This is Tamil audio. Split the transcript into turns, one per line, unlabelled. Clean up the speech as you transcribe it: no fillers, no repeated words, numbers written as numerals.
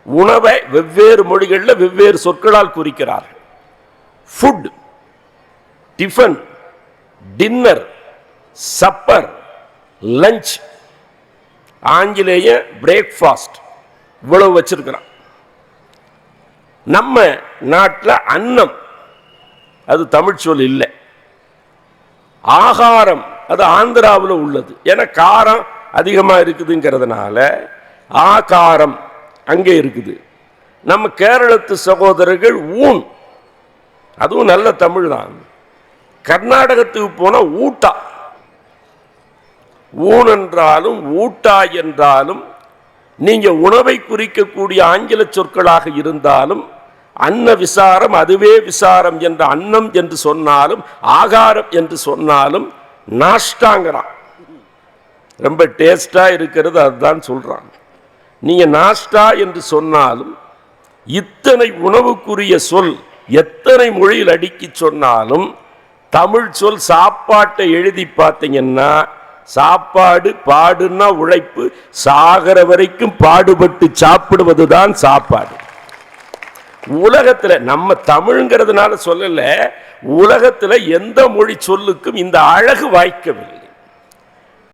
உணவை வெவ்வேறு மொழிகளில் வெவ்வேறு சொற்களால் குறிக்கிறார்கள். Food, tiffin, dinner, supper, lunch, ஆங்கிலேய பிரேக்ஃபாஸ்ட், இவ்வளவு வச்சிருக்கிறான். நம்ம நாட்டில் அன்னம், அது தமிழ் சொல் இல்லை. ஆகாரம், அது ஆந்திராவில் உள்ளது. ஏன்னா காரம் அதிகமாக இருக்குதுங்கிறதுனால ஆகாரம் அங்கே இருக்குது. நம்ம கேரளத்து சகோதரர்கள் ஊன், அதுவும் நல்ல தமிழ் தான். கர்நாடகத்துக்கு போனால் ஊட்டா, ஊன் என்றாலும் ஊட்டா என்றாலும் நீங்க உணவை குறிக்கக்கூடிய ஆங்கில சொற்களாக இருந்தாலும் அன்ன விசாரம் அதுவே விசாரம் என்ற அன்னம் என்று சொன்னாலும் ஆகாரம் என்று சொன்னாலும் நாஷ்டாங்கிறான். ரொம்ப டேஸ்டா இருக்கிறது அதுதான் சொல்றான். நீங்க நாஷ்டா என்று சொன்னாலும் இத்தனை உணவுக்குரிய சொல் எத்தனை மொழியில் அடுக்கி சொன்னாலும் தமிழ் சொல் சாப்பாட்டை எழுதி பார்த்தீங்கன்னா சாப்பாடு, பாடுன்னா உழைப்பு, சாகர வரைக்கும் பாடுபட்டு சாப்பிடுவதுதான் சாப்பாடு. உலகத்தில் நம்ம தமிழ்ங்கிறதுனால சொல்லல, உலகத்தில் எந்த மொழி சொல்லுக்கும் இந்த அழகு வாய்க்கவில்லை.